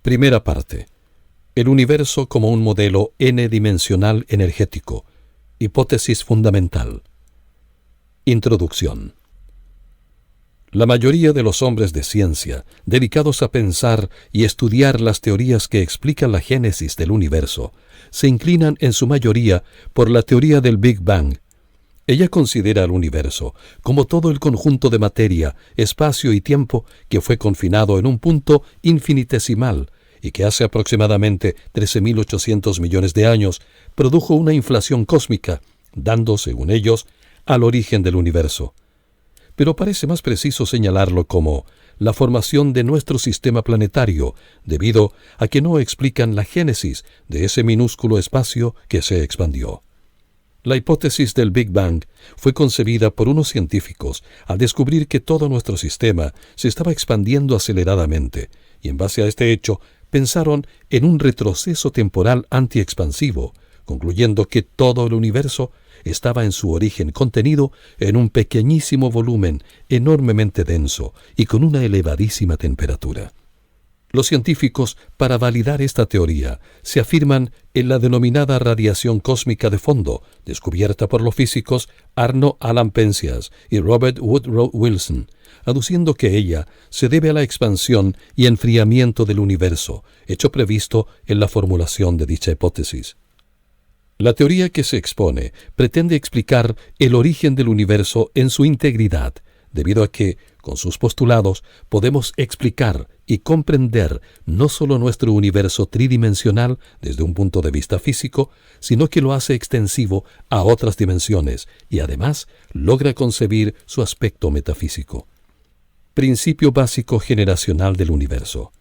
Primera parte. El universo como un modelo n-dimensional energético. Hipótesis fundamental. Introducción. La mayoría de los hombres de ciencia, dedicados a pensar y estudiar las teorías que explican la génesis del universo, se inclinan en su mayoría por la teoría del Big Bang. Ella considera al universo como todo el conjunto de materia, espacio y tiempo que fue confinado en un punto infinitesimal y que hace aproximadamente 13.800 millones de años produjo una inflación cósmica, dando, según ellos, al origen del universo. Pero parece más preciso señalarlo como la formación de nuestro sistema planetario, debido a que no explican la génesis de ese minúsculo espacio que se expandió. La hipótesis del Big Bang fue concebida por unos científicos al descubrir que todo nuestro sistema se estaba expandiendo aceleradamente, y en base a este hecho pensaron en un retroceso temporal antiexpansivo, concluyendo que todo el universo estaba en su origen contenido en un pequeñísimo volumen enormemente denso y con una elevadísima temperatura. Los científicos, para validar esta teoría, se afirman en la denominada radiación cósmica de fondo, descubierta por los físicos Arno Alan Penzias y Robert Woodrow Wilson, aduciendo que ella se debe a la expansión y enfriamiento del universo, hecho previsto en la formulación de dicha hipótesis. La teoría que se expone pretende explicar el origen del universo en su integridad, debido a que, con sus postulados, podemos explicar y comprender no solo nuestro universo tridimensional desde un punto de vista físico, sino que lo hace extensivo a otras dimensiones y además logra concebir su aspecto metafísico. Principio básico generacional del universo.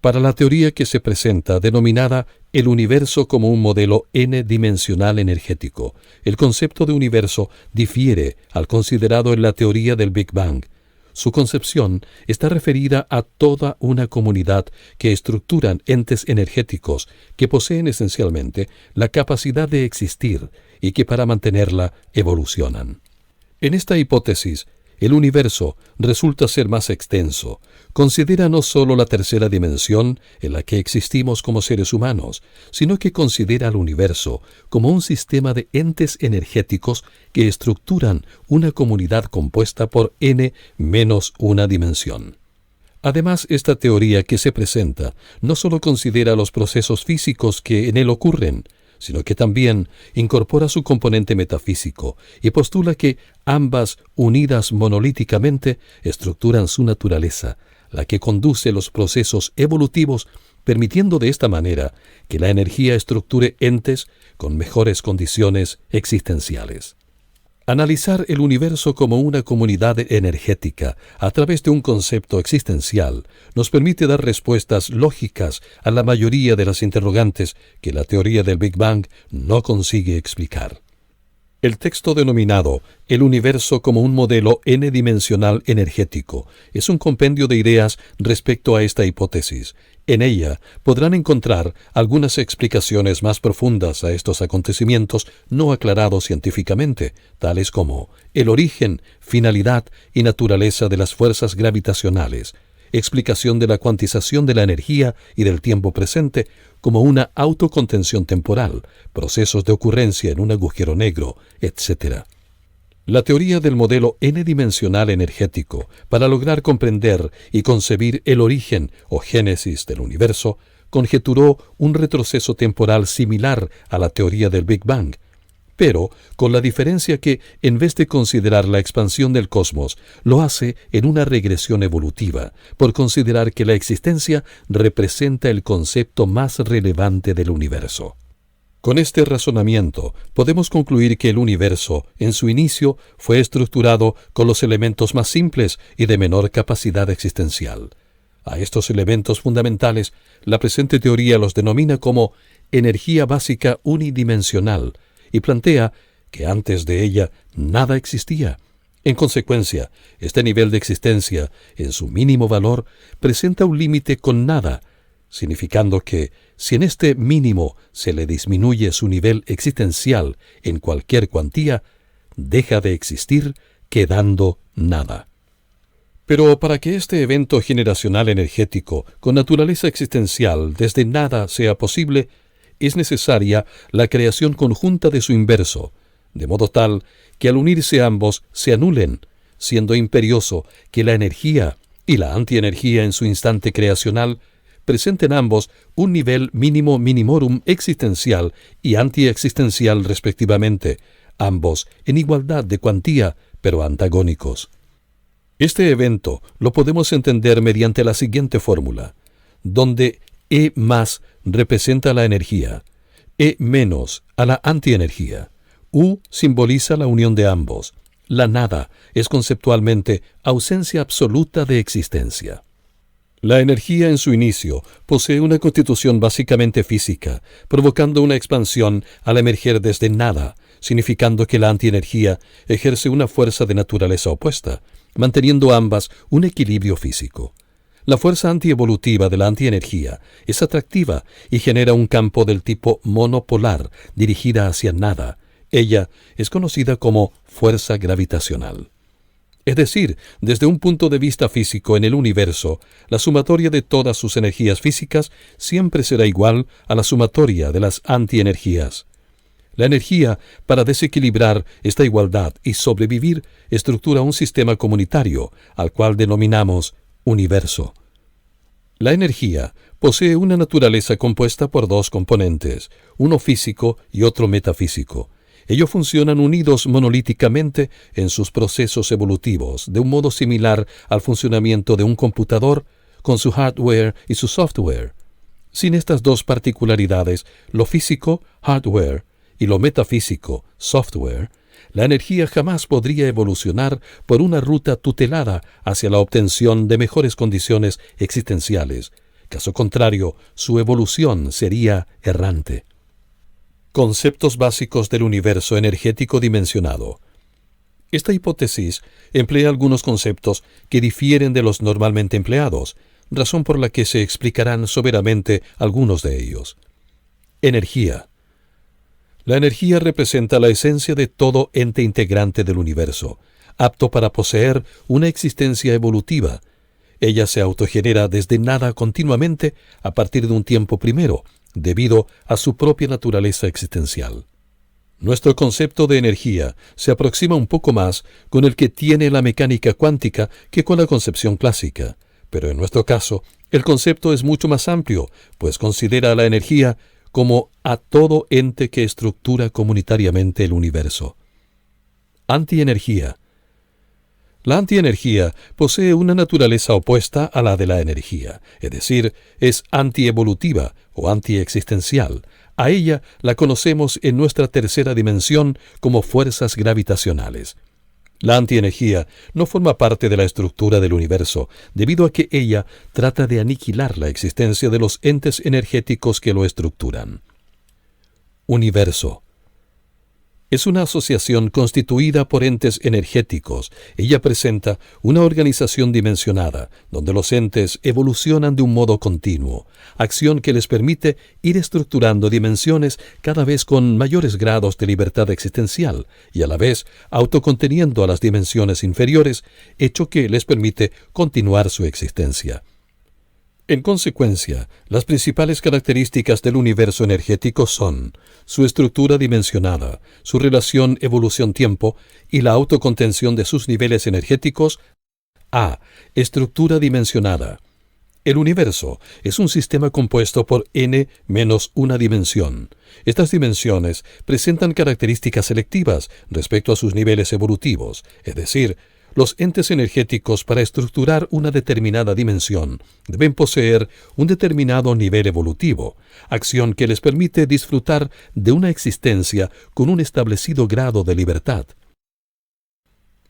Para la teoría que se presenta, denominada el universo como un modelo n-dimensional energético, el concepto de universo difiere al considerado en la teoría del Big Bang. Su concepción está referida a toda una comunidad que estructuran entes energéticos que poseen esencialmente la capacidad de existir y que para mantenerla evolucionan. En esta hipótesis, el universo resulta ser más extenso. Considera no solo la tercera dimensión en la que existimos como seres humanos, sino que considera al universo como un sistema de entes energéticos que estructuran una comunidad compuesta por n menos una dimensión. Además, esta teoría que se presenta no solo considera los procesos físicos que en él ocurren, sino que también incorpora su componente metafísico y postula que ambas, unidas monolíticamente, estructuran su naturaleza, la que conduce los procesos evolutivos, permitiendo de esta manera que la energía estructure entes con mejores condiciones existenciales. Analizar el universo como una comunidad energética a través de un concepto existencial nos permite dar respuestas lógicas a la mayoría de las interrogantes que la teoría del Big Bang no consigue explicar. El texto denominado El universo como un modelo n-dimensional energético es un compendio de ideas respecto a esta hipótesis. En ella podrán encontrar algunas explicaciones más profundas a estos acontecimientos no aclarados científicamente, tales como el origen, finalidad y naturaleza de las fuerzas gravitacionales, explicación de la cuantización de la energía y del tiempo presente como una autocontención temporal, procesos de ocurrencia en un agujero negro, etc. La teoría del modelo n-dimensional energético, para lograr comprender y concebir el origen o génesis del universo, conjeturó un retroceso temporal similar a la teoría del Big Bang, pero con la diferencia que, en vez de considerar la expansión del cosmos, lo hace en una regresión evolutiva, por considerar que la existencia representa el concepto más relevante del universo. Con este razonamiento, podemos concluir que el universo, en su inicio, fue estructurado con los elementos más simples y de menor capacidad existencial. A estos elementos fundamentales, la presente teoría los denomina como energía básica unidimensional, y plantea que antes de ella nada existía. En consecuencia, este nivel de existencia, en su mínimo valor, presenta un límite con nada, significando que, si en este mínimo se le disminuye su nivel existencial en cualquier cuantía, deja de existir, quedando nada. Pero para que este evento generacional energético con naturaleza existencial desde nada sea posible, es necesaria la creación conjunta de su inverso, de modo tal que al unirse ambos se anulen, siendo imperioso que la energía y la antienergía en su instante creacional presenten ambos un nivel mínimo minimorum existencial y antiexistencial respectivamente, ambos en igualdad de cuantía, pero antagónicos. Este evento lo podemos entender mediante la siguiente fórmula, donde E más representa la energía, E menos a la antienergía. U simboliza la unión de ambos. La nada es conceptualmente ausencia absoluta de existencia. La energía en su inicio posee una constitución básicamente física, provocando una expansión al emerger desde nada, significando que la antienergía ejerce una fuerza de naturaleza opuesta, manteniendo ambas un equilibrio físico. La fuerza antievolutiva de la antienergía es atractiva y genera un campo del tipo monopolar dirigida hacia nada. Ella es conocida como fuerza gravitacional. Es decir, desde un punto de vista físico en el universo, la sumatoria de todas sus energías físicas siempre será igual a la sumatoria de las antienergías. La energía, para desequilibrar esta igualdad y sobrevivir, estructura un sistema comunitario, al cual denominamos universo. La energía posee una naturaleza compuesta por dos componentes, uno físico y otro metafísico. Ellos funcionan unidos monolíticamente en sus procesos evolutivos, de un modo similar al funcionamiento de un computador con su hardware y su software. Sin estas dos particularidades, lo físico, hardware, y lo metafísico, software, la energía jamás podría evolucionar por una ruta tutelada hacia la obtención de mejores condiciones existenciales. Caso contrario, su evolución sería errante. Conceptos básicos del universo energético dimensionado. Esta hipótesis emplea algunos conceptos que difieren de los normalmente empleados, razón por la que se explicarán soberamente algunos de ellos. Energía. La energía representa la esencia de todo ente integrante del universo, apto para poseer una existencia evolutiva. Ella se autogenera desde nada continuamente a partir de un tiempo primero, debido a su propia naturaleza existencial. Nuestro concepto de energía se aproxima un poco más con el que tiene la mecánica cuántica que con la concepción clásica, pero en nuestro caso el concepto es mucho más amplio, pues considera a la energía como a todo ente que estructura comunitariamente el universo. Antienergía. La antienergía posee una naturaleza opuesta a la de la energía, es decir, es antievolutiva o antiexistencial. A ella la conocemos en nuestra tercera dimensión como fuerzas gravitacionales. La antienergía no forma parte de la estructura del universo, debido a que ella trata de aniquilar la existencia de los entes energéticos que lo estructuran. Universo. Es una asociación constituida por entes energéticos. Ella presenta una organización dimensionada, donde los entes evolucionan de un modo continuo, acción que les permite ir estructurando dimensiones cada vez con mayores grados de libertad existencial y a la vez autoconteniendo a las dimensiones inferiores, hecho que les permite continuar su existencia. En consecuencia, las principales características del universo energético son su estructura dimensionada, su relación evolución-tiempo y la autocontención de sus niveles energéticos. A. Estructura dimensionada. El universo es un sistema compuesto por n menos una dimensión. Estas dimensiones presentan características selectivas respecto a sus niveles evolutivos, es decir, los entes energéticos para estructurar una determinada dimensión deben poseer un determinado nivel evolutivo, acción que les permite disfrutar de una existencia con un establecido grado de libertad.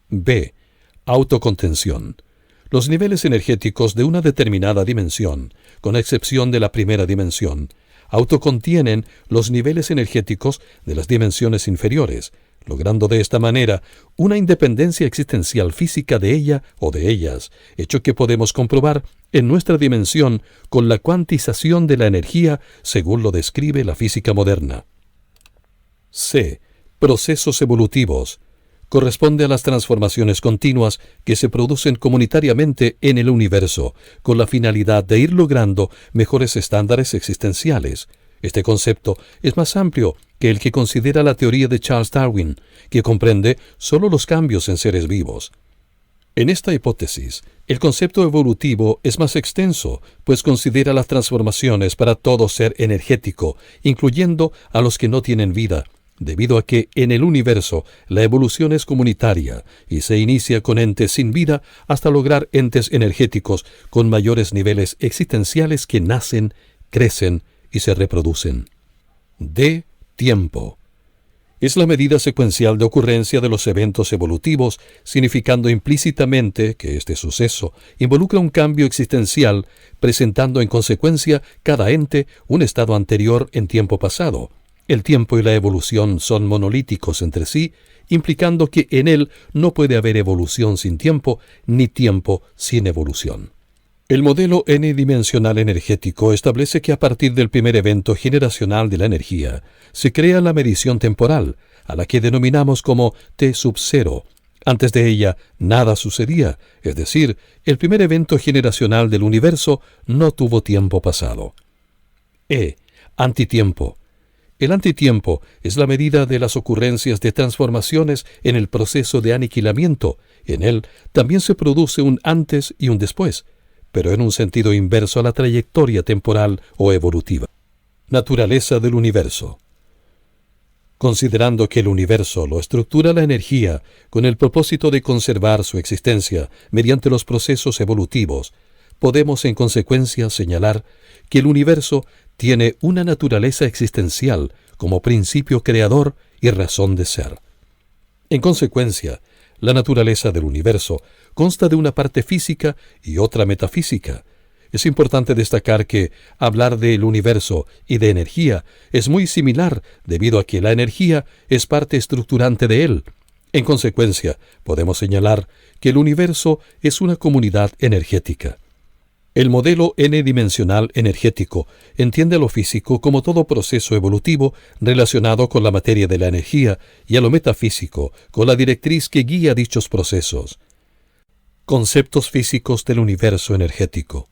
B. Autocontención. Los niveles energéticos de una determinada dimensión, con excepción de la primera dimensión, autocontienen los niveles energéticos de las dimensiones inferiores, logrando de esta manera una independencia existencial física de ella o de ellas, hecho que podemos comprobar en nuestra dimensión con la cuantización de la energía según lo describe la física moderna. C. Procesos evolutivos. corresponde a las transformaciones continuas que se producen comunitariamente en el universo, con la finalidad de ir logrando mejores estándares existenciales. Este concepto es más amplio que el que considera la teoría de Charles Darwin, que comprende solo los cambios en seres vivos. En esta hipótesis, el concepto evolutivo es más extenso, pues considera las transformaciones para todo ser energético, incluyendo a los que no tienen vida, debido a que en el universo la evolución es comunitaria y se inicia con entes sin vida hasta lograr entes energéticos con mayores niveles existenciales que nacen, crecen y se reproducen. D. Tiempo. Es la medida secuencial de ocurrencia de los eventos evolutivos, significando implícitamente que este suceso involucra un cambio existencial, presentando en consecuencia cada ente un estado anterior en tiempo pasado. El tiempo y la evolución son monolíticos entre sí, implicando que en él no puede haber evolución sin tiempo, ni tiempo sin evolución. El modelo n-dimensional energético establece que a partir del primer evento generacional de la energía, se crea la medición temporal, a la que denominamos como T sub 0. Antes de ella, nada sucedía, es decir, el primer evento generacional del universo no tuvo tiempo pasado. E. Antitiempo. El antitiempo es la medida de las ocurrencias de transformaciones en el proceso de aniquilamiento. En él también se produce un antes y un después, pero en un sentido inverso a la trayectoria temporal o evolutiva. Naturaleza del universo. Considerando que el universo lo estructura la energía con el propósito de conservar su existencia mediante los procesos evolutivos, podemos en consecuencia señalar que el universo tiene una naturaleza existencial como principio creador y razón de ser. En consecuencia, la naturaleza del universo consta de una parte física y otra metafísica. Es importante destacar que hablar del universo y de energía es muy similar debido a que la energía es parte estructurante de él. En consecuencia, podemos señalar que el universo es una comunidad energética. El modelo n-dimensional energético entiende a lo físico como todo proceso evolutivo relacionado con la materia de la energía y a lo metafísico con la directriz que guía dichos procesos. Conceptos físicos del universo energético.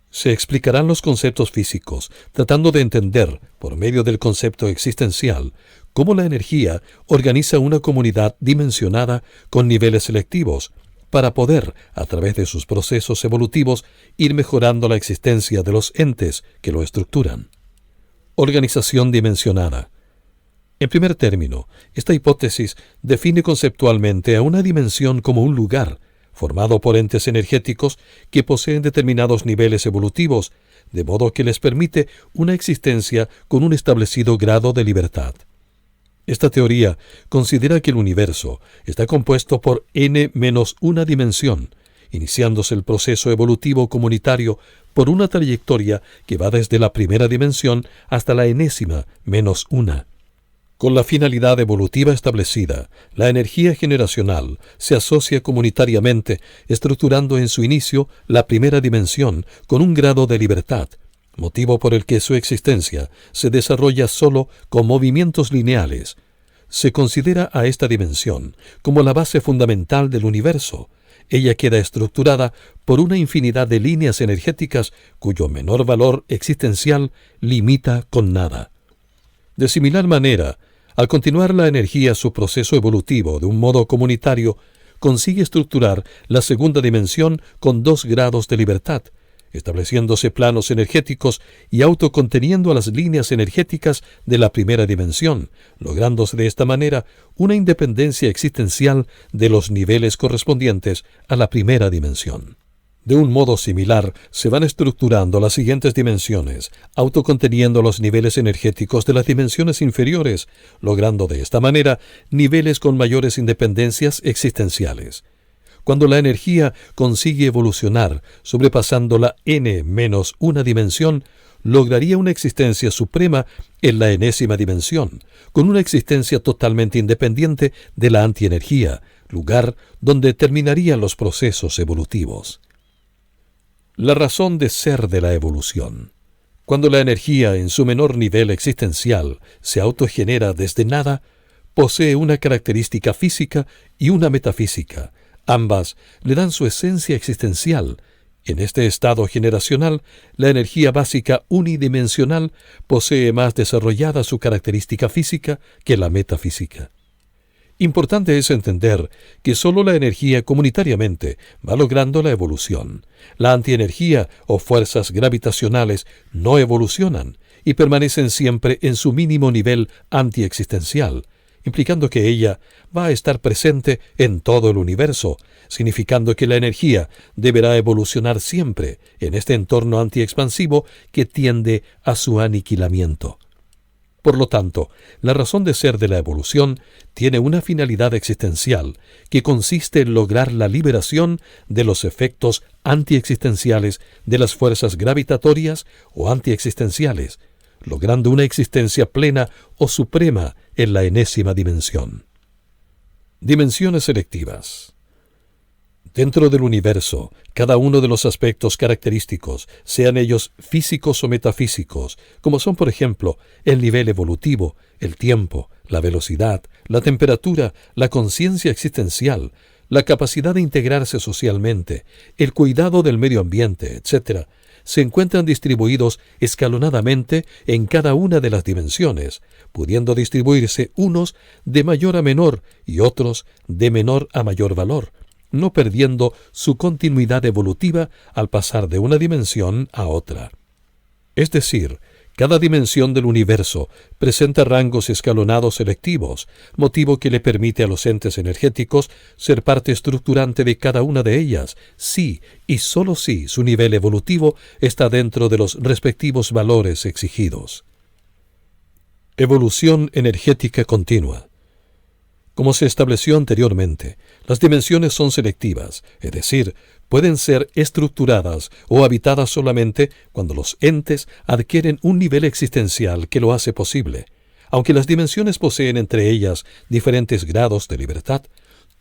Se explicarán los conceptos físicos, tratando de entender, por medio del concepto existencial, cómo la energía organiza una comunidad dimensionada con niveles selectivos, para poder, a través de sus procesos evolutivos, ir mejorando la existencia de los entes que lo estructuran. Organización dimensionada. En primer término, esta hipótesis define conceptualmente a una dimensión como un lugar, formado por entes energéticos que poseen determinados niveles evolutivos, de modo que les permite una existencia con un establecido grado de libertad. Esta teoría considera que el universo está compuesto por n-1 dimensión, iniciándose el proceso evolutivo comunitario por una trayectoria que va desde la primera dimensión hasta la n-1. Con la finalidad evolutiva establecida, la energía generacional se asocia comunitariamente, estructurando en su inicio la primera dimensión con un grado de libertad, motivo por el que su existencia se desarrolla solo con movimientos lineales. Se considera a esta dimensión como la base fundamental del universo. Ella queda estructurada por una infinidad de líneas energéticas cuyo menor valor existencial limita con nada. De similar manera, al continuar la energía su proceso evolutivo de un modo comunitario, consigue estructurar la segunda dimensión con 2 grados de libertad, estableciéndose planos energéticos y autoconteniendo a las líneas energéticas de la primera dimensión, lográndose de esta manera una independencia existencial de los niveles correspondientes a la primera dimensión. De un modo similar, se van estructurando las siguientes dimensiones, autoconteniendo los niveles energéticos de las dimensiones inferiores, logrando de esta manera niveles con mayores independencias existenciales. Cuando la energía consigue evolucionar, sobrepasando la n-1 dimensión, lograría una existencia suprema en la enésima dimensión, con una existencia totalmente independiente de la antienergía, lugar donde terminarían los procesos evolutivos. La razón de ser de la evolución. Cuando la energía en su menor nivel existencial se autogenera desde nada, Posee una característica física y una metafísica. Ambas le dan su esencia existencial. En este estado generacional, la energía básica unidimensional posee más desarrollada su característica física que la metafísica. Importante es entender que sólo la energía comunitariamente va logrando la evolución. La antienergía o fuerzas gravitacionales no evolucionan y permanecen siempre en su mínimo nivel antiexistencial, implicando que ella va a estar presente en todo el universo, significando que la energía deberá evolucionar siempre en este entorno antiexpansivo que tiende a su aniquilamiento. Por lo tanto, la razón de ser de la evolución tiene una finalidad existencial que consiste en lograr la liberación de los efectos antiexistenciales de las fuerzas gravitatorias o antiexistenciales, logrando una existencia plena o suprema en la enésima dimensión. Dimensiones selectivas. Dentro del universo, cada uno de los aspectos característicos, sean ellos físicos o metafísicos, como son por ejemplo el nivel evolutivo, el tiempo, la velocidad, la temperatura, la conciencia existencial, la capacidad de integrarse socialmente, el cuidado del medio ambiente, etc., se encuentran distribuidos escalonadamente en cada una de las dimensiones, pudiendo distribuirse unos de mayor a menor y otros de menor a mayor valor, no perdiendo su continuidad evolutiva al pasar de una dimensión a otra. Es decir, cada dimensión del universo presenta rangos escalonados selectivos, motivo que le permite a los entes energéticos ser parte estructurante de cada una de ellas, si y sólo si su nivel evolutivo está dentro de los respectivos valores exigidos. Evolución energética continua. Como se estableció anteriormente, las dimensiones son selectivas, es decir, pueden ser estructuradas o habitadas solamente cuando los entes adquieren un nivel existencial que lo hace posible. Aunque las dimensiones poseen entre ellas diferentes grados de libertad,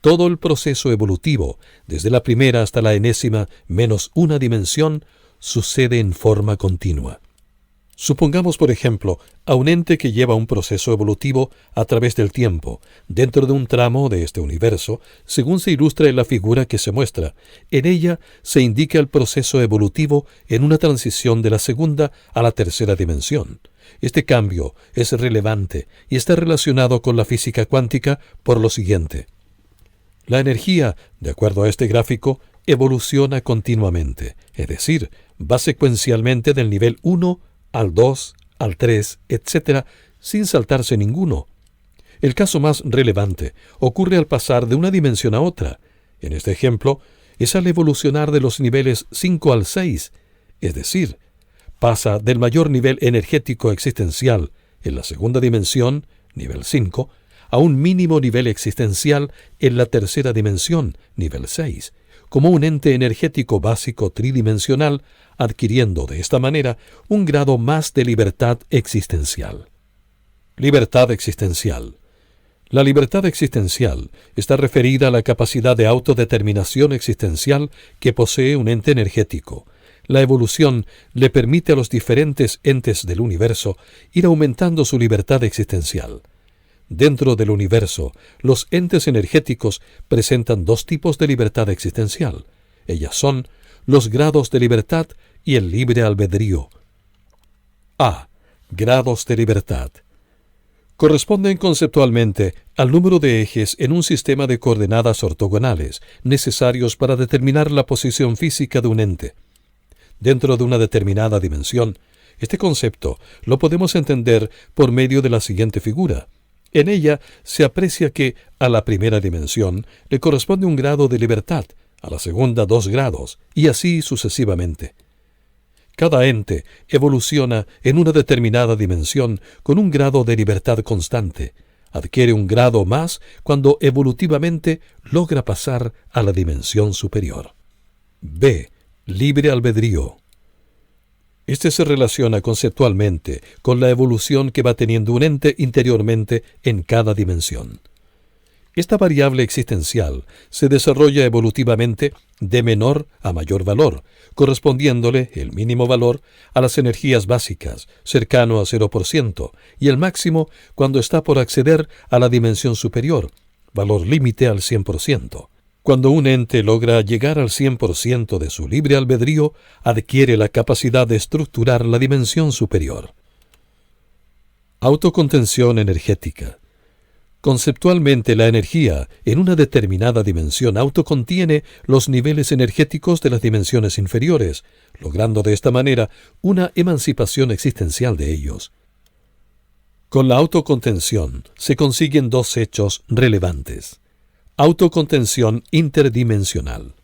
todo el proceso evolutivo, desde la primera hasta la enésima menos una dimensión, sucede en forma continua. Supongamos, por ejemplo, a un ente que lleva un proceso evolutivo a través del tiempo, dentro de un tramo de este universo, según se ilustra en la figura que se muestra. En ella se indica el proceso evolutivo en una transición de la segunda a la tercera dimensión. Este cambio es relevante y está relacionado con la física cuántica por lo siguiente. La energía, de acuerdo a este gráfico, evoluciona continuamente, es decir, va secuencialmente del nivel 1 al 2, al 3, etc., sin saltarse ninguno. El caso más relevante ocurre al pasar de una dimensión a otra. En este ejemplo, es al evolucionar de los niveles 5 al 6, es decir, pasa del mayor nivel energético existencial en la segunda dimensión, nivel 5, a un mínimo nivel existencial en la tercera dimensión, nivel 6, como un ente energético básico tridimensional, adquiriendo de esta manera un grado más de libertad existencial. Libertad existencial. La libertad existencial está referida a la capacidad de autodeterminación existencial que posee un ente energético. La evolución le permite a los diferentes entes del universo ir aumentando su libertad existencial. Dentro del universo, los entes energéticos presentan dos tipos de libertad existencial. Ellas son los grados de libertad y el libre albedrío. A. Grados de libertad. Corresponden conceptualmente al número de ejes en un sistema de coordenadas ortogonales necesarios para determinar la posición física de un ente. Dentro de una determinada dimensión, este concepto lo podemos entender por medio de la siguiente figura. En ella se aprecia que a la primera dimensión le corresponde un grado de libertad, a la segunda 2 grados, y así sucesivamente. Cada ente evoluciona en una determinada dimensión con un grado de libertad constante. Adquiere un grado más cuando evolutivamente logra pasar a la dimensión superior. B. Libre albedrío. Este se relaciona conceptualmente con la evolución que va teniendo un ente interiormente en cada dimensión. Esta variable existencial se desarrolla evolutivamente de menor a mayor valor, correspondiéndole el mínimo valor a las energías básicas, cercano a 0%, y el máximo cuando está por acceder a la dimensión superior, valor límite al 100%. Cuando un ente logra llegar al 100% de su libre albedrío, adquiere la capacidad de estructurar la dimensión superior. Autocontención energética. Conceptualmente, la energía en una determinada dimensión autocontiene los niveles energéticos de las dimensiones inferiores, logrando de esta manera una emancipación existencial de ellos. Con la autocontención se consiguen dos hechos relevantes. Autocontención interdimensional.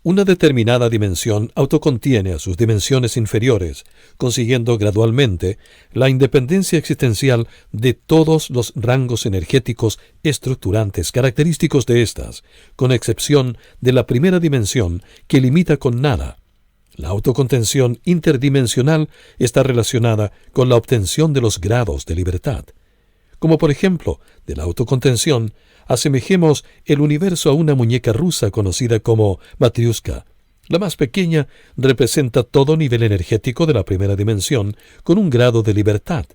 Una determinada dimensión autocontiene a sus dimensiones inferiores, consiguiendo gradualmente la independencia existencial de todos los rangos energéticos estructurantes característicos de éstas, con excepción de la primera dimensión que limita con nada. La autocontención interdimensional está relacionada con la obtención de los grados de libertad. Como por ejemplo, de la autocontención, asemejemos el universo a una muñeca rusa conocida como Matriushka. La más pequeña representa todo nivel energético de la primera dimensión con un grado de libertad.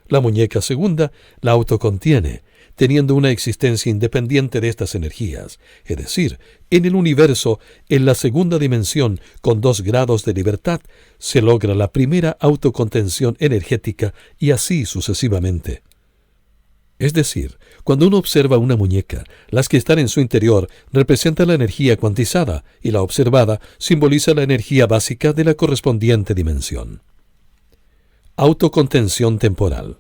La muñeca segunda la autocontiene, teniendo una existencia independiente de estas energías, es decir, en el universo, en la segunda dimensión, con 2 grados de libertad, se logra la primera autocontención energética y así sucesivamente. Es decir, cuando uno observa una muñeca, las que están en su interior representan la energía cuantizada y la observada simboliza la energía básica de la correspondiente dimensión. Autocontención temporal.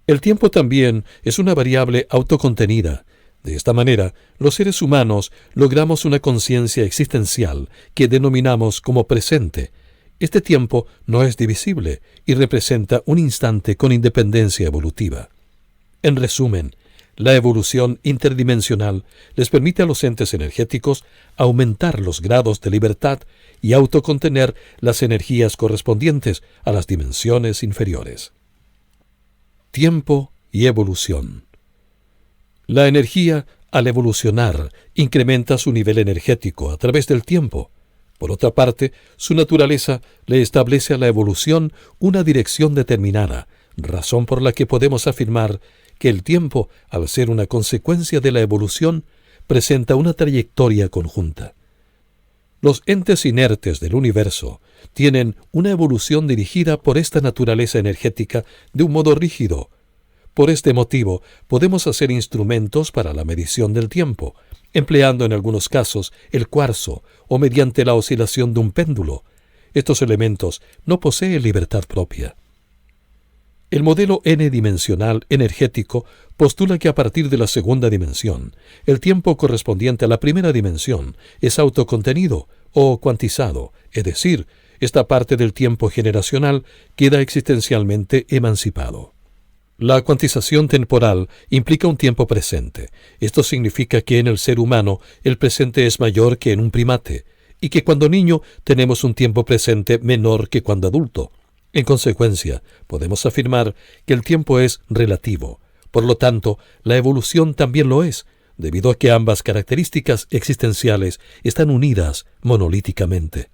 El tiempo también es una variable autocontenida. De esta manera, los seres humanos logramos una conciencia existencial que denominamos como presente. Este tiempo no es divisible y representa un instante con independencia evolutiva. En resumen, la evolución interdimensional les permite a los entes energéticos aumentar los grados de libertad y autocontener las energías correspondientes a las dimensiones inferiores. Tiempo y evolución. La energía, al evolucionar, incrementa su nivel energético a través del tiempo. Por otra parte, su naturaleza le establece a la evolución una dirección determinada, razón por la que podemos afirmar que el tiempo, al ser una consecuencia de la evolución, presenta una trayectoria conjunta. Los entes inertes del universo tienen una evolución dirigida por esta naturaleza energética de un modo rígido. Por este motivo, podemos hacer instrumentos para la medición del tiempo, empleando en algunos casos el cuarzo o mediante la oscilación de un péndulo. Estos elementos no poseen libertad propia. El modelo n-dimensional energético postula que a partir de la segunda dimensión, el tiempo correspondiente a la primera dimensión es autocontenido o cuantizado, es decir, esta parte del tiempo generacional queda existencialmente emancipado. La cuantización temporal implica un tiempo presente. Esto significa que en el ser humano el presente es mayor que en un primate, y que cuando niño tenemos un tiempo presente menor que cuando adulto. En consecuencia, podemos afirmar que el tiempo es relativo. Por lo tanto, la evolución también lo es, debido a que ambas características existenciales están unidas monolíticamente.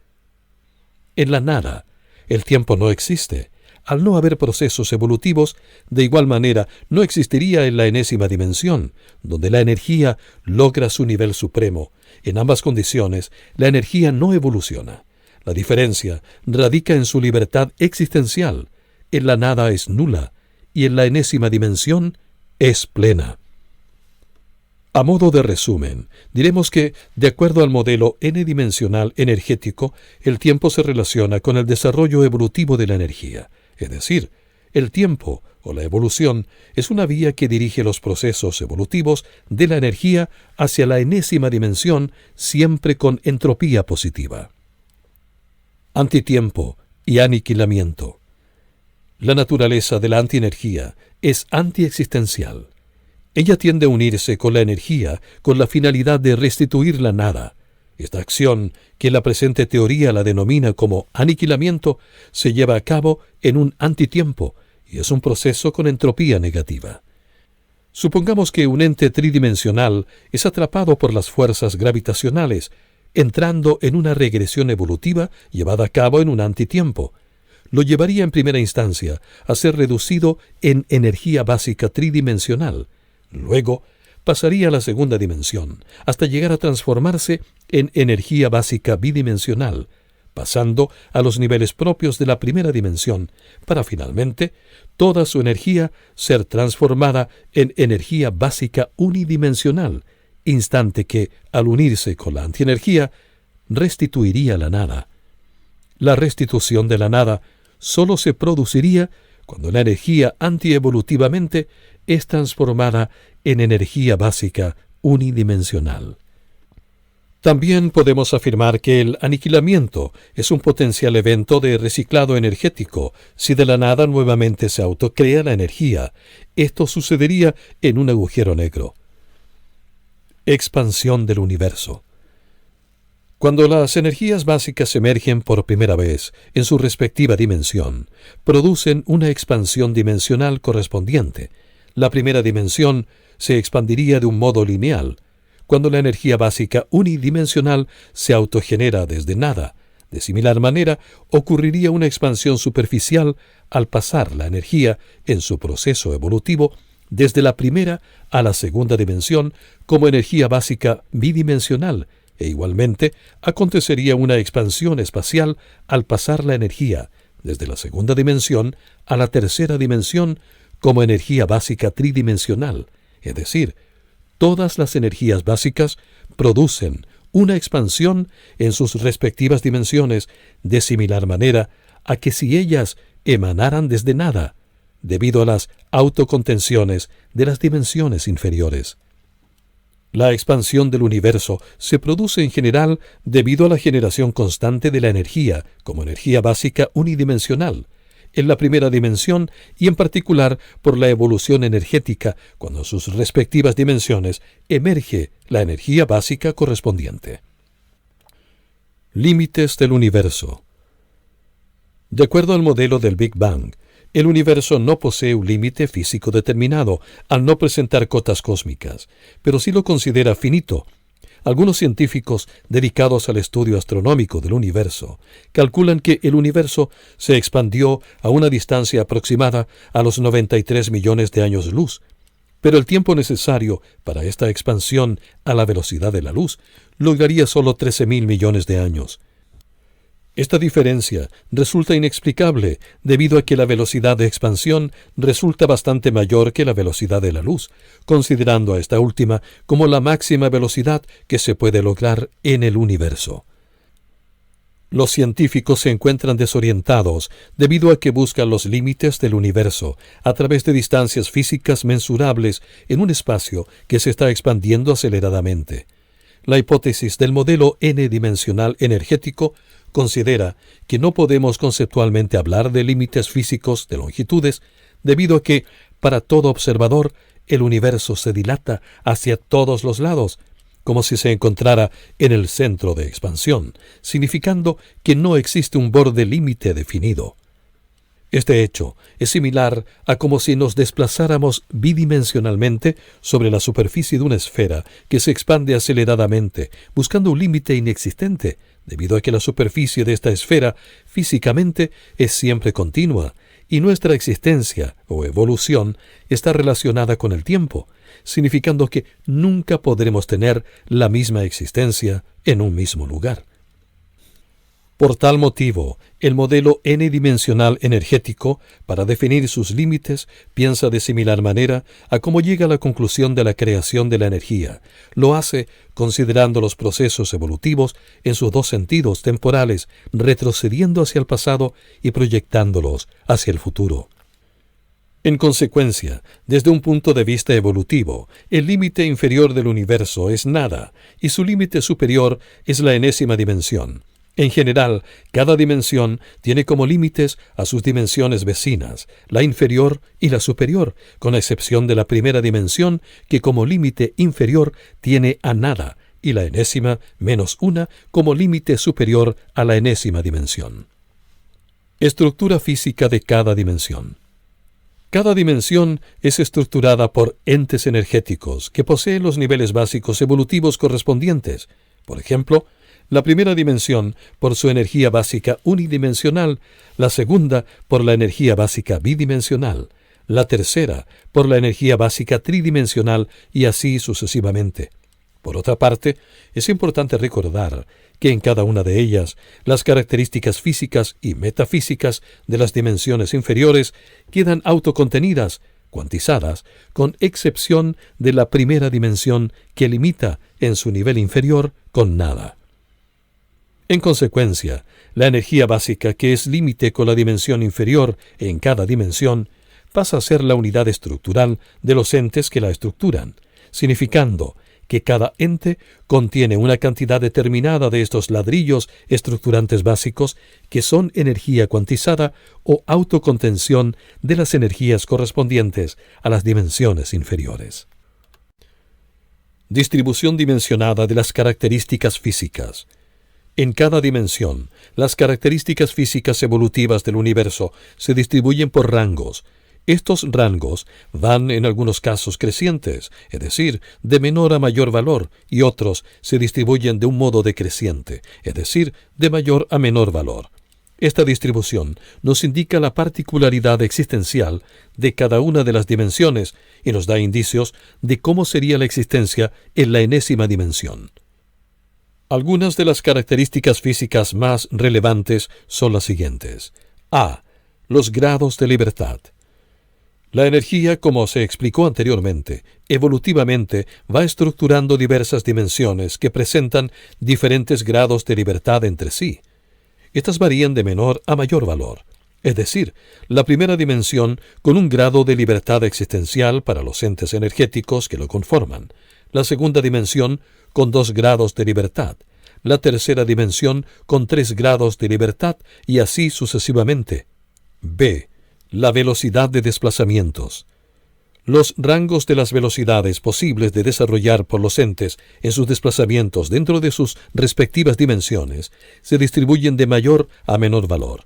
En la nada, el tiempo no existe. Al no haber procesos evolutivos, de igual manera no existiría en la enésima dimensión, donde la energía logra su nivel supremo. En ambas condiciones, la energía no evoluciona. La diferencia radica en su libertad existencial. En la nada es nula y en la enésima dimensión es plena. A modo de resumen, diremos que, de acuerdo al modelo n-dimensional energético, el tiempo se relaciona con el desarrollo evolutivo de la energía. Es decir, el tiempo o la evolución es una vía que dirige los procesos evolutivos de la energía hacia la enésima dimensión, siempre con entropía positiva. Antitiempo y aniquilamiento. La naturaleza de la antienergía es antiexistencial. Ella tiende a unirse con la energía con la finalidad de restituir la nada. Esta acción, que la presente teoría la denomina como aniquilamiento, se lleva a cabo en un antitiempo y es un proceso con entropía negativa. Supongamos que un ente tridimensional es atrapado por las fuerzas gravitacionales, entrando en una regresión evolutiva llevada a cabo en un antitiempo. Lo llevaría en primera instancia a ser reducido en energía básica tridimensional. Luego pasaría a la segunda dimensión, hasta llegar a transformarse en energía básica bidimensional, pasando a los niveles propios de la primera dimensión, para finalmente toda su energía ser transformada en energía básica unidimensional, instante que, al unirse con la antienergía, restituiría la nada. La restitución de la nada solo se produciría cuando la energía antievolutivamente es transformada en energía básica unidimensional. También podemos afirmar que el aniquilamiento es un potencial evento de reciclado energético. Si de la nada nuevamente se autocrea la energía, esto sucedería en un agujero negro. Expansión del universo. Cuando las energías básicas emergen por primera vez en su respectiva dimensión, producen una expansión dimensional correspondiente. La primera dimensión se expandiría de un modo lineal. Cuando la energía básica unidimensional se autogenera desde nada, de similar manera ocurriría una expansión superficial al pasar la energía en su proceso evolutivo desde la primera a la segunda dimensión como energía básica bidimensional, e igualmente acontecería una expansión espacial al pasar la energía desde la segunda dimensión a la tercera dimensión como energía básica tridimensional, es decir, todas las energías básicas producen una expansión en sus respectivas dimensiones de similar manera a que si ellas emanaran desde nada, debido a las autocontenciones de las dimensiones inferiores. La expansión del universo se produce en general debido a la generación constante de la energía como energía básica unidimensional en la primera dimensión y en particular por la evolución energética cuando en sus respectivas dimensiones emerge la energía básica correspondiente. Límites del universo. De acuerdo al modelo del Big Bang, el universo no posee un límite físico determinado al no presentar cotas cósmicas, pero sí lo considera finito. Algunos científicos dedicados al estudio astronómico del universo calculan que el universo se expandió a una distancia aproximada a los 93 millones de años luz, pero el tiempo necesario para esta expansión a la velocidad de la luz lograría solo 13.000 millones de años. Esta diferencia resulta inexplicable debido a que la velocidad de expansión resulta bastante mayor que la velocidad de la luz, considerando a esta última como la máxima velocidad que se puede lograr en el universo. Los científicos se encuentran desorientados debido a que buscan los límites del universo a través de distancias físicas mensurables en un espacio que se está expandiendo aceleradamente. La hipótesis del modelo n-dimensional energético considera que no podemos conceptualmente hablar de límites físicos de longitudes debido a que, para todo observador, el universo se dilata hacia todos los lados, como si se encontrara en el centro de expansión, significando que no existe un borde límite definido. Este hecho es similar a como si nos desplazáramos bidimensionalmente sobre la superficie de una esfera que se expande aceleradamente, buscando un límite inexistente, debido a que la superficie de esta esfera físicamente es siempre continua, y nuestra existencia o evolución está relacionada con el tiempo, significando que nunca podremos tener la misma existencia en un mismo lugar. Por tal motivo, el modelo n-dimensional energético, para definir sus límites, piensa de similar manera a cómo llega a la conclusión de la creación de la energía. Lo hace considerando los procesos evolutivos en sus dos sentidos temporales, retrocediendo hacia el pasado y proyectándolos hacia el futuro. En consecuencia, desde un punto de vista evolutivo, el límite inferior del universo es nada, y su límite superior es la enésima dimensión. En general, cada dimensión tiene como límites a sus dimensiones vecinas, la inferior y la superior, con excepción de la primera dimensión, que como límite inferior tiene a nada, y la enésima menos una como límite superior a la enésima dimensión. Estructura física de cada dimensión. Cada dimensión es estructurada por entes energéticos que poseen los niveles básicos evolutivos correspondientes. Por ejemplo, la primera dimensión por su energía básica unidimensional, la segunda por la energía básica bidimensional, la tercera por la energía básica tridimensional y así sucesivamente. Por otra parte, es importante recordar que en cada una de ellas las características físicas y metafísicas de las dimensiones inferiores quedan autocontenidas, cuantizadas, con excepción de la primera dimensión que limita en su nivel inferior con nada. En consecuencia, la energía básica, que es límite con la dimensión inferior en cada dimensión, pasa a ser la unidad estructural de los entes que la estructuran, significando que cada ente contiene una cantidad determinada de estos ladrillos estructurantes básicos que son energía cuantizada o autocontención de las energías correspondientes a las dimensiones inferiores. Distribución dimensionada de las características físicas. En cada dimensión, las características físicas evolutivas del universo se distribuyen por rangos. Estos rangos van en algunos casos crecientes, es decir, de menor a mayor valor, y otros se distribuyen de un modo decreciente, es decir, de mayor a menor valor. Esta distribución nos indica la particularidad existencial de cada una de las dimensiones y nos da indicios de cómo sería la existencia en la enésima dimensión. Algunas de las características físicas más relevantes son las siguientes. A. Los grados de libertad. La energía, como se explicó anteriormente, evolutivamente va estructurando diversas dimensiones que presentan diferentes grados de libertad entre sí. Estas varían de menor a mayor valor. Es decir, la primera dimensión con un grado de libertad existencial para los entes energéticos que lo conforman. La segunda dimensión con 2 grados de libertad. La tercera dimensión con 3 grados de libertad y así sucesivamente. B. La velocidad de desplazamientos. Los rangos de las velocidades posibles de desarrollar por los entes en sus desplazamientos dentro de sus respectivas dimensiones se distribuyen de mayor a menor valor.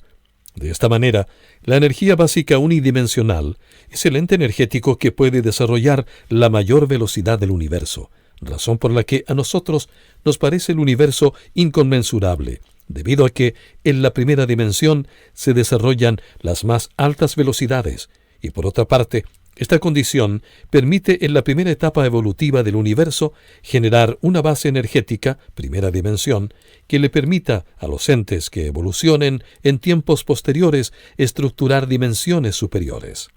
De esta manera, la energía básica unidimensional es el ente energético que puede desarrollar la mayor velocidad del universo, razón por la que a nosotros nos parece el universo inconmensurable, debido a que en la primera dimensión se desarrollan las más altas velocidades, y por otra parte, esta condición permite en la primera etapa evolutiva del universo generar una base energética, primera dimensión, que le permita a los entes que evolucionen en tiempos posteriores estructurar dimensiones superiores.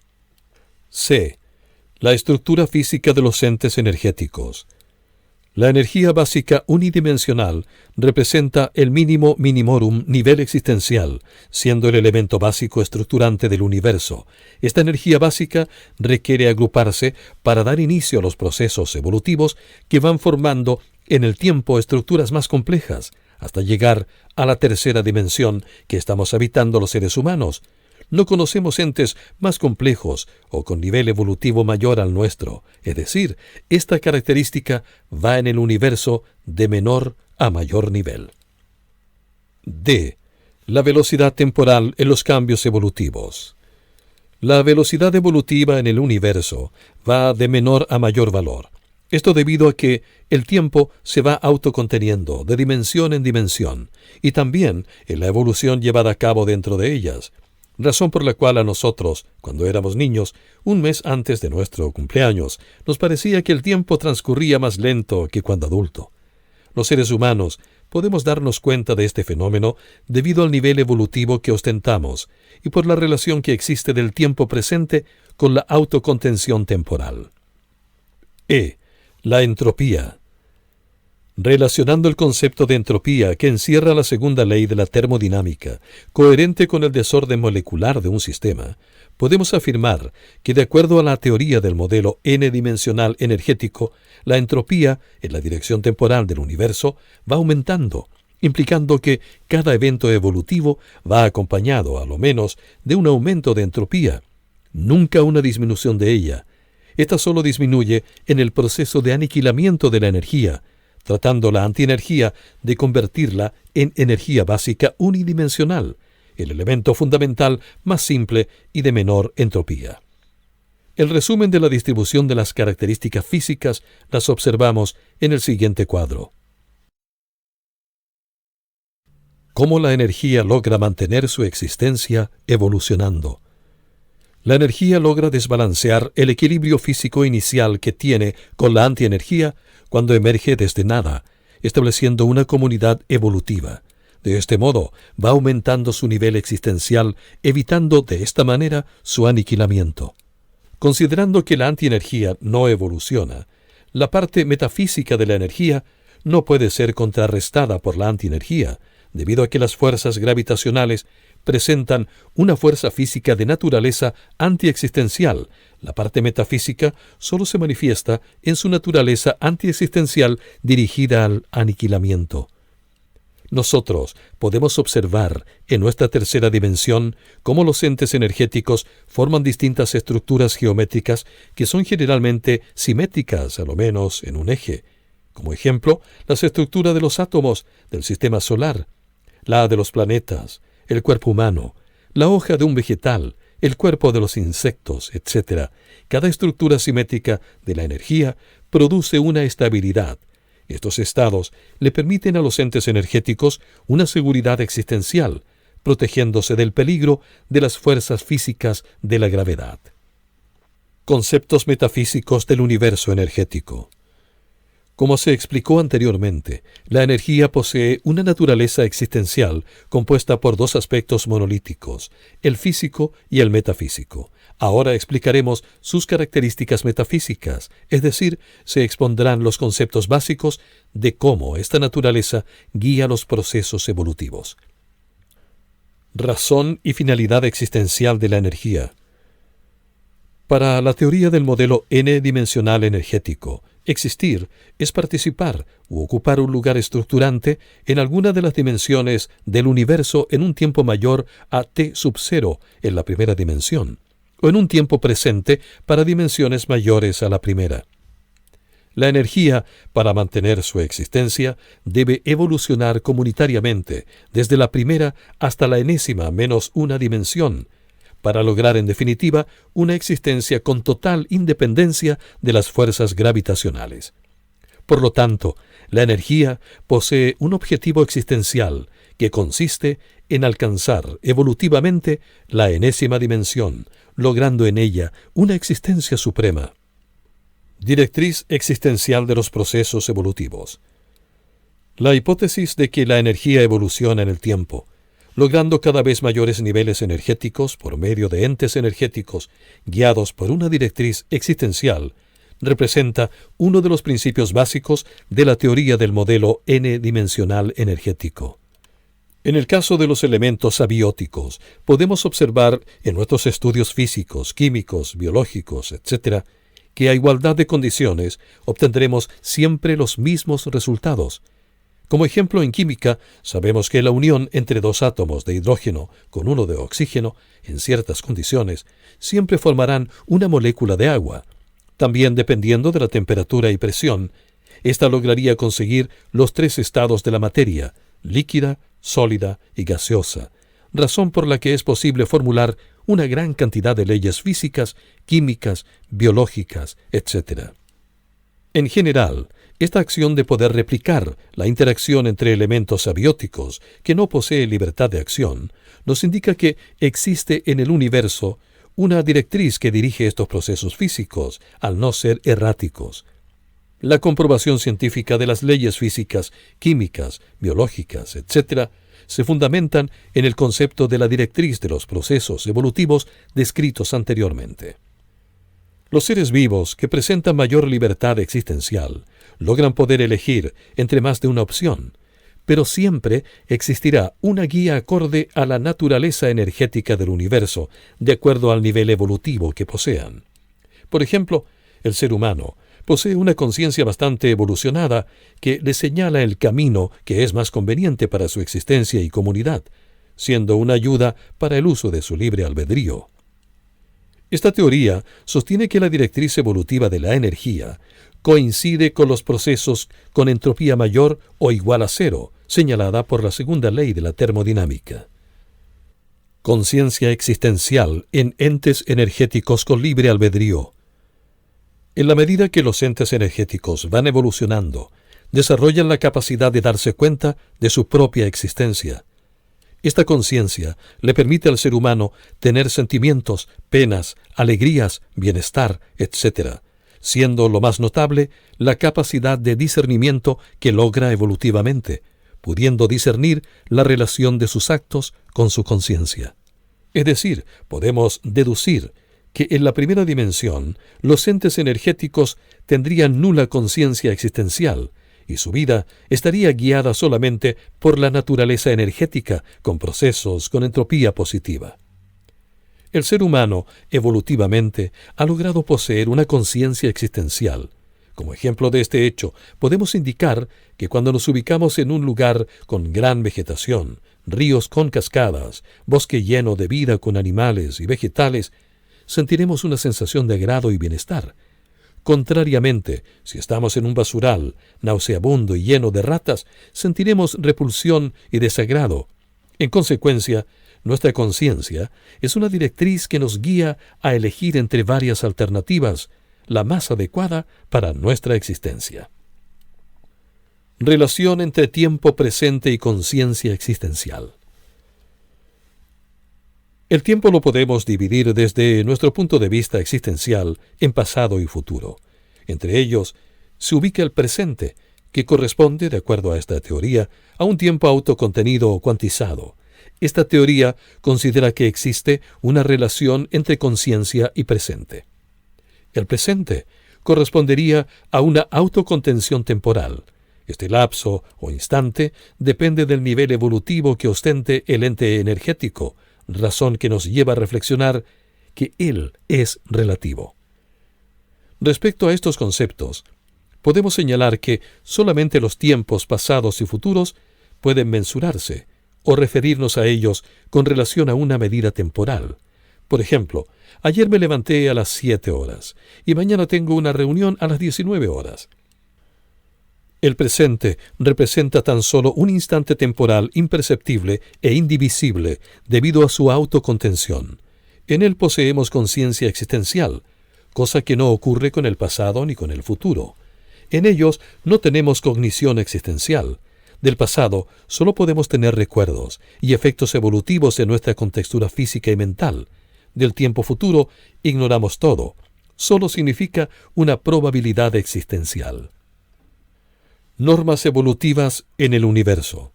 C. La estructura física de los entes energéticos. La energía básica unidimensional representa el mínimo minimorum nivel existencial, siendo el elemento básico estructurante del universo. Esta energía básica requiere agruparse para dar inicio a los procesos evolutivos que van formando en el tiempo estructuras más complejas, hasta llegar a la tercera dimensión que estamos habitando los seres humanos. No conocemos entes más complejos o con nivel evolutivo mayor al nuestro, es decir, esta característica va en el universo de menor a mayor nivel. D. La velocidad temporal en los cambios evolutivos. La velocidad evolutiva en el universo va de menor a mayor valor. Esto debido a que el tiempo se va autoconteniendo de dimensión en dimensión, y también en la evolución llevada a cabo dentro de ellas. Razón por la cual a nosotros, cuando éramos niños, un mes antes de nuestro cumpleaños, nos parecía que el tiempo transcurría más lento que cuando adulto. Los seres humanos podemos darnos cuenta de este fenómeno debido al nivel evolutivo que ostentamos y por la relación que existe del tiempo presente con la autocontención temporal. E. La entropía. Relacionando el concepto de entropía que encierra la segunda ley de la termodinámica, coherente con el desorden molecular de un sistema, podemos afirmar que de acuerdo a la teoría del modelo n-dimensional energético, la entropía en la dirección temporal del universo va aumentando, implicando que cada evento evolutivo va acompañado, a lo menos, de un aumento de entropía, nunca una disminución de ella. Esta solo disminuye en el proceso de aniquilamiento de la energía, tratando la antienergía de convertirla en energía básica unidimensional, el elemento fundamental más simple y de menor entropía. El resumen de la distribución de las características físicas las observamos en el siguiente cuadro. ¿Cómo la energía logra mantener su existencia evolucionando? La energía logra desbalancear el equilibrio físico inicial que tiene con la antienergía cuando emerge desde nada, estableciendo una comunidad evolutiva. De este modo, va aumentando su nivel existencial, evitando de esta manera su aniquilamiento. Considerando que la antienergía no evoluciona, la parte metafísica de la energía no puede ser contrarrestada por la antienergía, debido a que las fuerzas gravitacionales presentan una fuerza física de naturaleza antiexistencial. La parte metafísica solo se manifiesta en su naturaleza antiexistencial dirigida al aniquilamiento. Nosotros podemos observar en nuestra tercera dimensión cómo los entes energéticos forman distintas estructuras geométricas que son generalmente simétricas, a lo menos en un eje. Como ejemplo, las estructuras de los átomos del sistema solar, la de los planetas, el cuerpo humano, la hoja de un vegetal, el cuerpo de los insectos, etc. Cada estructura simétrica de la energía produce una estabilidad. Estos estados le permiten a los entes energéticos una seguridad existencial, protegiéndose del peligro de las fuerzas físicas de la gravedad. Conceptos metafísicos del universo energético. Como se explicó anteriormente, la energía posee una naturaleza existencial compuesta por dos aspectos monolíticos, el físico y el metafísico. Ahora explicaremos sus características metafísicas, es decir, se expondrán los conceptos básicos de cómo esta naturaleza guía los procesos evolutivos. Razón y finalidad existencial de la energía. Para la teoría del modelo n-dimensional energético, existir es participar u ocupar un lugar estructurante en alguna de las dimensiones del universo en un tiempo mayor a t sub 0 en la primera dimensión, o en un tiempo presente para dimensiones mayores a la primera. La energía, para mantener su existencia, debe evolucionar comunitariamente desde la primera hasta la enésima menos una dimensión, para lograr en definitiva una existencia con total independencia de las fuerzas gravitacionales. Por lo tanto, la energía posee un objetivo existencial que consiste en alcanzar evolutivamente la enésima dimensión, logrando en ella una existencia suprema. Directriz existencial de los procesos evolutivos. La hipótesis de que la energía evoluciona en el tiempo, logrando cada vez mayores niveles energéticos por medio de entes energéticos guiados por una directriz existencial, representa uno de los principios básicos de la teoría del modelo n-dimensional energético. En el caso de los elementos abióticos, podemos observar en nuestros estudios físicos, químicos, biológicos, etc., que a igualdad de condiciones obtendremos siempre los mismos resultados. Como ejemplo, en química, sabemos que la unión entre dos átomos de hidrógeno con uno de oxígeno, en ciertas condiciones, siempre formarán una molécula de agua. También, dependiendo de la temperatura y presión, ésta lograría conseguir los tres estados de la materia, líquida, sólida y gaseosa, razón por la que es posible formular una gran cantidad de leyes físicas, químicas, biológicas, etc. En general, esta acción de poder replicar la interacción entre elementos abióticos que no posee libertad de acción, nos indica que existe en el universo una directriz que dirige estos procesos físicos, al no ser erráticos. La comprobación científica de las leyes físicas, químicas, biológicas, etc., se fundamentan en el concepto de la directriz de los procesos evolutivos descritos anteriormente. Los seres vivos que presentan mayor libertad existencial logran poder elegir entre más de una opción, pero siempre existirá una guía acorde a la naturaleza energética del universo, de acuerdo al nivel evolutivo que posean. Por ejemplo, el ser humano posee una conciencia bastante evolucionada que le señala el camino que es más conveniente para su existencia y comunidad, siendo una ayuda para el uso de su libre albedrío. Esta teoría sostiene que la directriz evolutiva de la energía coincide con los procesos con entropía mayor o igual a cero, señalada por la segunda ley de la termodinámica. Conciencia existencial en entes energéticos con libre albedrío. En la medida que los entes energéticos van evolucionando, desarrollan la capacidad de darse cuenta de su propia existencia. Esta conciencia le permite al ser humano tener sentimientos, penas, alegrías, bienestar, etc., siendo lo más notable la capacidad de discernimiento que logra evolutivamente, pudiendo discernir la relación de sus actos con su conciencia. Es decir, podemos deducir que en la primera dimensión los entes energéticos tendrían nula conciencia existencial y su vida estaría guiada solamente por la naturaleza energética, con procesos, con entropía positiva. El ser humano, evolutivamente, ha logrado poseer una conciencia existencial. Como ejemplo de este hecho, podemos indicar que cuando nos ubicamos en un lugar con gran vegetación, ríos con cascadas, bosque lleno de vida con animales y vegetales, sentiremos una sensación de agrado y bienestar. Contrariamente, si estamos en un basural, nauseabundo y lleno de ratas, sentiremos repulsión y desagrado. En consecuencia, nuestra conciencia es una directriz que nos guía a elegir entre varias alternativas, la más adecuada para nuestra existencia. Relación entre tiempo presente y conciencia existencial. El tiempo lo podemos dividir desde nuestro punto de vista existencial en pasado y futuro. Entre ellos se ubica el presente, que corresponde, de acuerdo a esta teoría, a un tiempo autocontenido o cuantizado. Esta teoría considera que existe una relación entre conciencia y presente. El presente correspondería a una autocontención temporal. Este lapso o instante depende del nivel evolutivo que ostente el ente energético, razón que nos lleva a reflexionar que él es relativo. Respecto a estos conceptos, podemos señalar que solamente los tiempos pasados y futuros pueden mensurarse o referirnos a ellos con relación a una medida temporal. Por ejemplo, ayer me levanté a las 7 horas y mañana tengo una reunión a las 19 horas. El presente representa tan solo un instante temporal imperceptible e indivisible debido a su autocontención. En él poseemos conciencia existencial, cosa que no ocurre con el pasado ni con el futuro. En ellos no tenemos cognición existencial. Del pasado solo podemos tener recuerdos y efectos evolutivos en nuestra contextura física y mental. Del tiempo futuro ignoramos todo. Solo significa una probabilidad existencial. Normas evolutivas en el universo.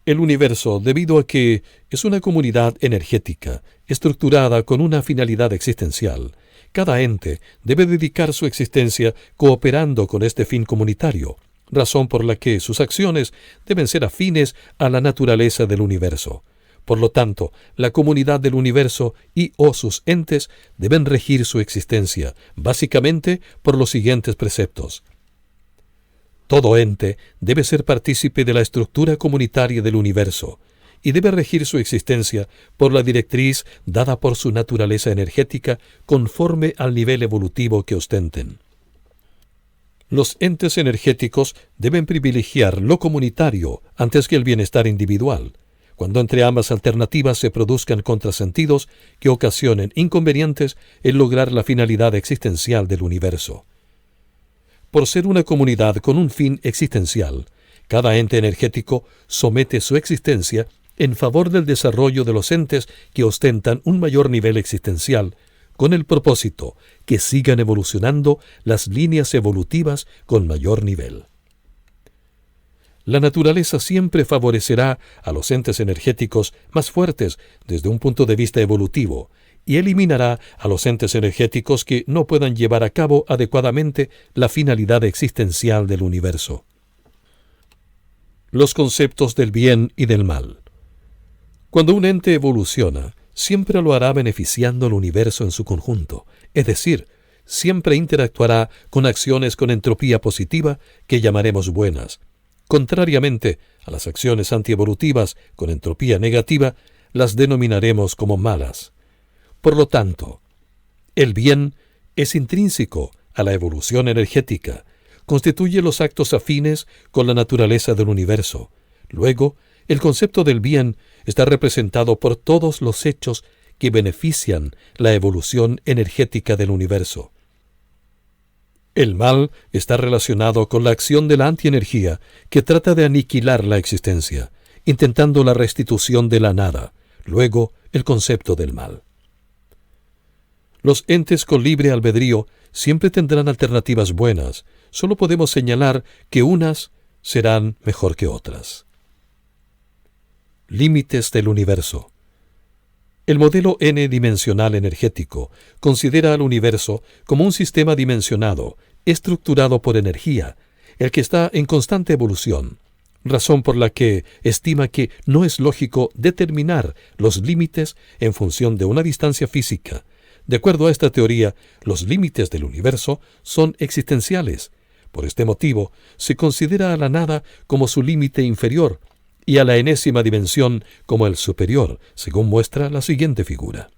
El universo, debido a que es una comunidad energética, estructurada con una finalidad existencial, cada ente debe dedicar su existencia cooperando con este fin comunitario, razón por la que sus acciones deben ser afines a la naturaleza del universo. Por lo tanto, la comunidad del universo y o sus entes deben regir su existencia, básicamente por los siguientes preceptos. Todo ente debe ser partícipe de la estructura comunitaria del universo y debe regir su existencia por la directriz dada por su naturaleza energética conforme al nivel evolutivo que ostenten. Los entes energéticos deben privilegiar lo comunitario antes que el bienestar individual, cuando entre ambas alternativas se produzcan contrasentidos que ocasionen inconvenientes en lograr la finalidad existencial del universo. Por ser una comunidad con un fin existencial, cada ente energético somete su existencia en favor del desarrollo de los entes que ostentan un mayor nivel existencial, con el propósito que sigan evolucionando las líneas evolutivas con mayor nivel. La naturaleza siempre favorecerá a los entes energéticos más fuertes desde un punto de vista evolutivo, y eliminará a los entes energéticos que no puedan llevar a cabo adecuadamente la finalidad existencial del universo. Los conceptos del bien y del mal. Cuando un ente evoluciona, siempre lo hará beneficiando al universo en su conjunto, es decir, siempre interactuará con acciones con entropía positiva que llamaremos buenas. Contrariamente a las acciones antievolutivas con entropía negativa, las denominaremos como malas. Por lo tanto, el bien es intrínseco a la evolución energética, constituye los actos afines con la naturaleza del universo. Luego, El concepto del bien está representado por todos los hechos que benefician la evolución energética del universo. El mal está relacionado con la acción de la antienergía que trata de aniquilar la existencia, intentando la restitución de la nada, luego el concepto del mal. Los entes con libre albedrío siempre tendrán alternativas buenas, solo podemos señalar que unas serán mejor que otras. Límites del universo. El modelo n-dimensional energético considera al universo como un sistema dimensionado, estructurado por energía, el que está en constante evolución, razón por la que estima que no es lógico determinar los límites en función de una distancia física. De acuerdo a esta teoría, los límites del universo son existenciales. Por este motivo, se considera a la nada como su límite inferior, y a la enésima dimensión como el superior, según muestra la siguiente figura.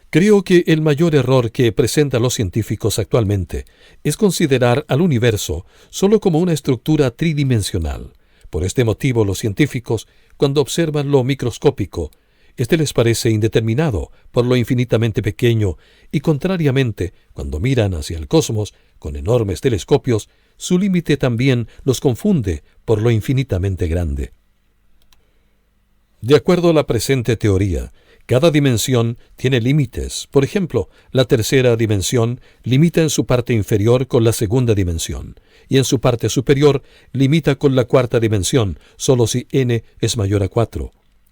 Creo que el mayor error que presentan los científicos actualmente es considerar al universo solo como una estructura tridimensional. Por este motivo, los científicos, cuando observan lo microscópico, este les parece indeterminado por lo infinitamente pequeño y, contrariamente, cuando miran hacia el cosmos con enormes telescopios, su límite también los confunde por lo infinitamente grande. De acuerdo a la presente teoría, cada dimensión tiene límites. Por ejemplo, la tercera dimensión limita en su parte inferior con la segunda dimensión, y en su parte superior limita con la cuarta dimensión, solo si n es mayor a 4.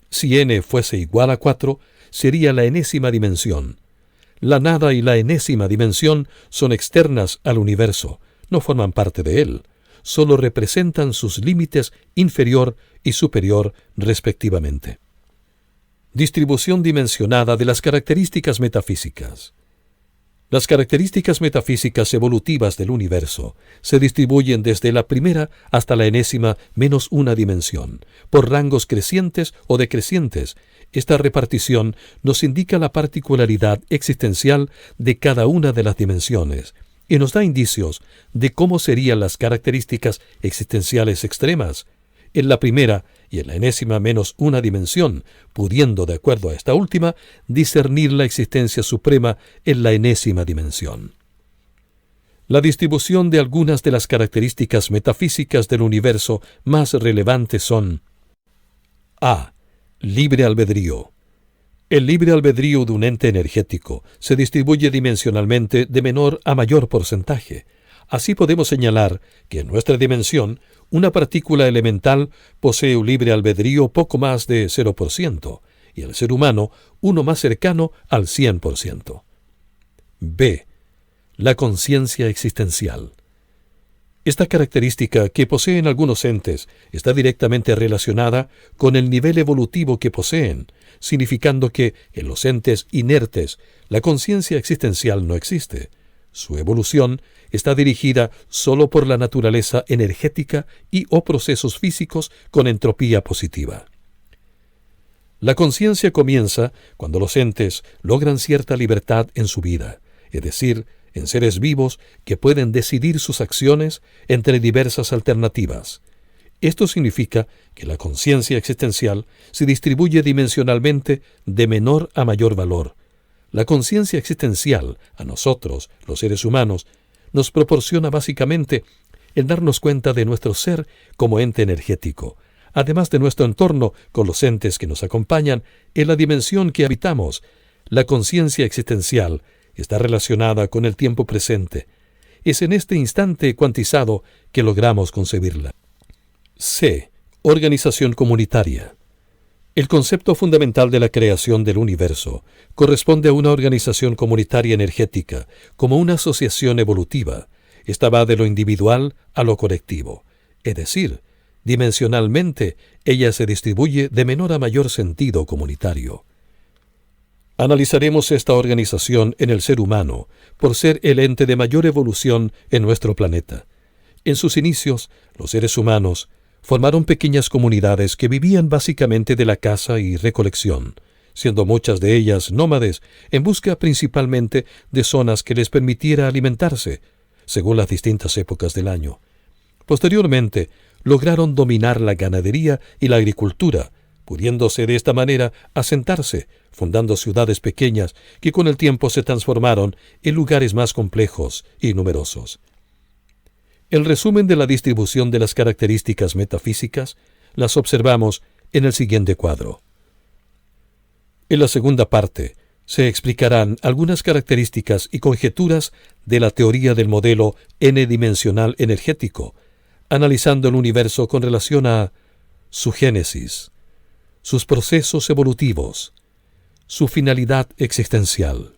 Si n fuese igual a 4, sería la enésima dimensión. La nada y la enésima dimensión son externas al universo, no forman parte de él, solo representan sus límites inferior y superior respectivamente. Distribución dimensionada de las características metafísicas. Las características metafísicas evolutivas del universo se distribuyen desde la primera hasta la enésima menos una dimensión, por rangos crecientes o decrecientes. Esta repartición nos indica la particularidad existencial de cada una de las dimensiones y nos da indicios de cómo serían las características existenciales extremas en la primera y en la enésima menos una dimensión, pudiendo, de acuerdo a esta última, discernir la existencia suprema en la enésima dimensión. La distribución de algunas de las características metafísicas del universo más relevantes son: A. Libre albedrío. El libre albedrío de un ente energético se distribuye dimensionalmente de menor a mayor porcentaje. Así podemos señalar que en nuestra dimensión, una partícula elemental posee un libre albedrío poco más de 0%, y el ser humano uno más cercano al 100%. B. La conciencia existencial. Esta característica que poseen algunos entes está directamente relacionada con el nivel evolutivo que poseen, significando que en los entes inertes la conciencia existencial no existe. Su evolución está dirigida solo por la naturaleza energética y o procesos físicos con entropía positiva. La conciencia comienza cuando los entes logran cierta libertad en su vida, es decir, en seres vivos que pueden decidir sus acciones entre diversas alternativas. Esto significa que la conciencia existencial se distribuye dimensionalmente de menor a mayor valor. La conciencia existencial, a nosotros, los seres humanos, nos proporciona básicamente el darnos cuenta de nuestro ser como ente energético, además de nuestro entorno con los entes que nos acompañan en la dimensión que habitamos. La conciencia existencial está relacionada con el tiempo presente. Es en este instante cuantizado que logramos concebirla. C. Organización comunitaria. El concepto fundamental de la creación del universo corresponde a una organización comunitaria energética, como una asociación evolutiva. Esta va de lo individual a lo colectivo, es decir, dimensionalmente ella se distribuye de menor a mayor sentido comunitario. Analizaremos esta organización en el ser humano, por ser el ente de mayor evolución en nuestro planeta. En sus inicios, los seres humanos formaron pequeñas comunidades que vivían básicamente de la caza y recolección, siendo muchas de ellas nómades en busca principalmente de zonas que les permitiera alimentarse, según las distintas épocas del año. Posteriormente, lograron dominar la ganadería y la agricultura, pudiéndose de esta manera asentarse, fundando ciudades pequeñas que con el tiempo se transformaron en lugares más complejos y numerosos. El resumen de la distribución de las características metafísicas las observamos en el siguiente cuadro. En la segunda parte se explicarán algunas características y conjeturas de la teoría del modelo n-dimensional energético, analizando el universo con relación a su génesis, sus procesos evolutivos, su finalidad existencial.